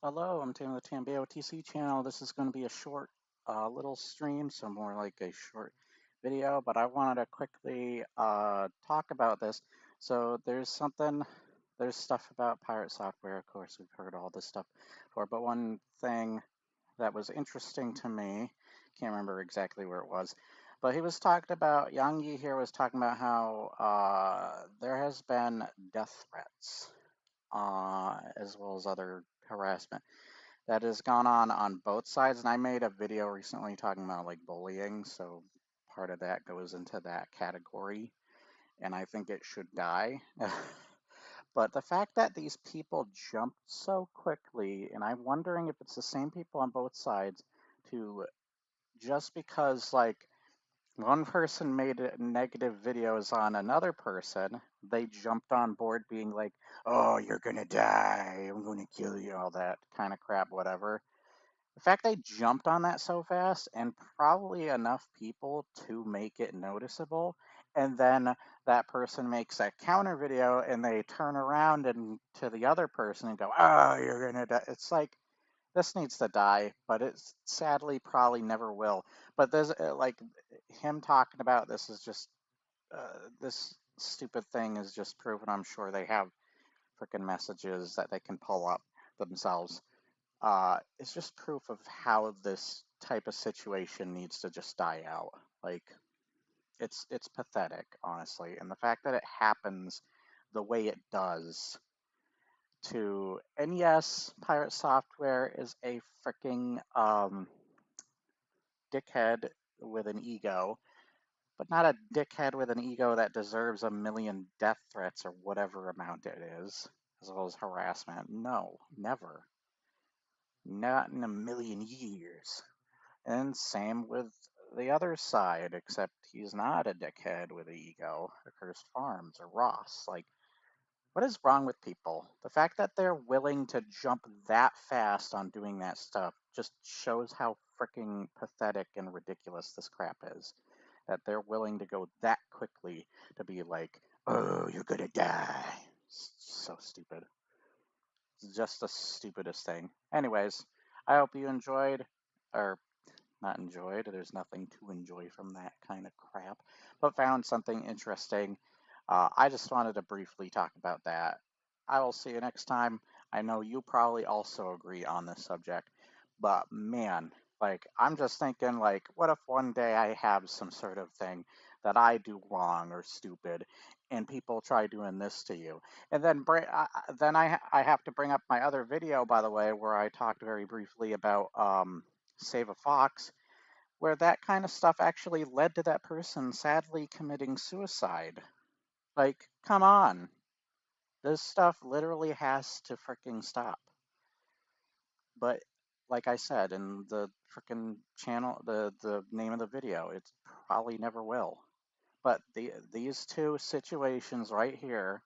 Hello, I'm Tim with the Tambeo TC channel. This is going to be a short little stream, so more like a short video, but I wanted to quickly talk about this. So there's stuff about pirate software, of course, we've heard all this stuff before, but one thing that was interesting to me, can't remember exactly where it was, but he was talking about, Yang Yi here was talking about how there has been death threats as well as other harassment that has gone on both sides. And I made a video recently talking about like bullying, so part of that goes into that category, and I think it should die. But the fact that these people jumped so quickly, and I'm wondering if it's the same people on both sides, to just because like one person made negative videos on another person, they jumped on board being like, oh, you're gonna die, I'm gonna kill you, all that kind of crap, whatever. The fact they jumped on that so fast, and probably enough people to make it noticeable, and then that person makes a counter video and they turn around and to the other person and go, oh, you're gonna die. It's like, this needs to die, but it sadly probably never will. But there's like him talking about this is just this stupid thing is just proven. I'm sure they have freaking messages that they can pull up themselves. It's just proof of how this type of situation needs to just die out. Like it's pathetic, honestly, and the fact that it happens the way it does to, and yes, Pirate Software is a freaking dickhead with an ego, but not a dickhead with an ego that deserves a million death threats or whatever amount it is, as well as harassment. No, never. Not in a million years. And same with the other side, except he's not a dickhead with an ego, Accursed Farms or Ross. Like, what is wrong with people? The fact that they're willing to jump that fast on doing that stuff just shows how freaking pathetic and ridiculous this crap is. That they're willing to go that quickly to be like, oh, you're gonna die. It's so stupid. It's just the stupidest thing. Anyways, I hope you enjoyed, or not enjoyed, there's nothing to enjoy from that kind of crap, but found something interesting. I just wanted to briefly talk about that. I will see you next time. I know you probably also agree on this subject, but man, like, I'm just thinking, like, what if one day I have some sort of thing that I do wrong or stupid, and people try doing this to you, and then I have to bring up my other video, by the way, where I talked very briefly about Save a Fox, where that kind of stuff actually led to that person sadly committing suicide. Like, come on. This stuff literally has to freaking stop. But like I said in the freaking channel, the name of the video, it probably never will. But these two situations right here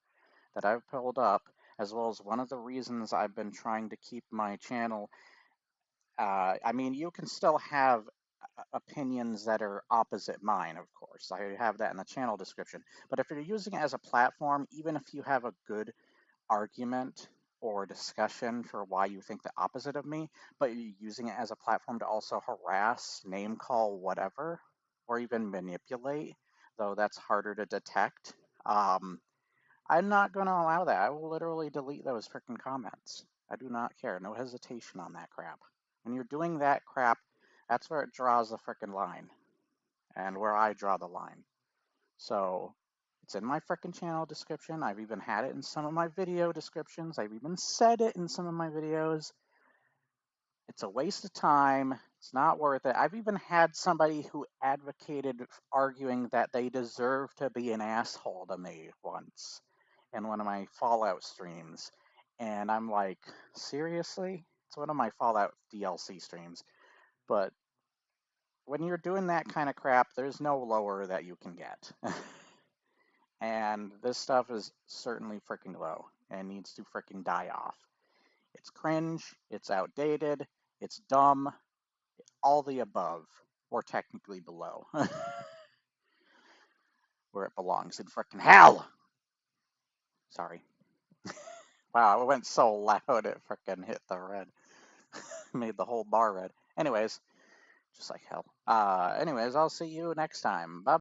that I've pulled up, as well as one of the reasons I've been trying to keep my channel, I mean, you can still have opinions that are opposite mine, of course. I have that in the channel description. But if you're using it as a platform, even if you have a good argument or discussion for why you think the opposite of me, but you're using it as a platform to also harass, name call, whatever, or even manipulate, though that's harder to detect, I'm not going to allow that. I will literally delete those freaking comments. I do not care. No hesitation on that crap. When you're doing that crap, that's where it draws the freaking line and where I draw the line. So it's in my freaking channel description. I've even had it in some of my video descriptions. I've even said it in some of my videos. It's a waste of time. It's not worth it. I've even had somebody who advocated arguing that they deserve to be an asshole to me once in one of my Fallout streams. And I'm like, seriously? It's one of my Fallout DLC streams. But when you're doing that kind of crap, there's no lower that you can get. And this stuff is certainly freaking low and needs to freaking die off. It's cringe, it's outdated, it's dumb, all the above, or technically below, where it belongs in freaking hell. Sorry. Wow, it went so loud it freaking hit the red. Made the whole bar red. Anyways, just like hell. Anyways, I'll see you next time. Bye.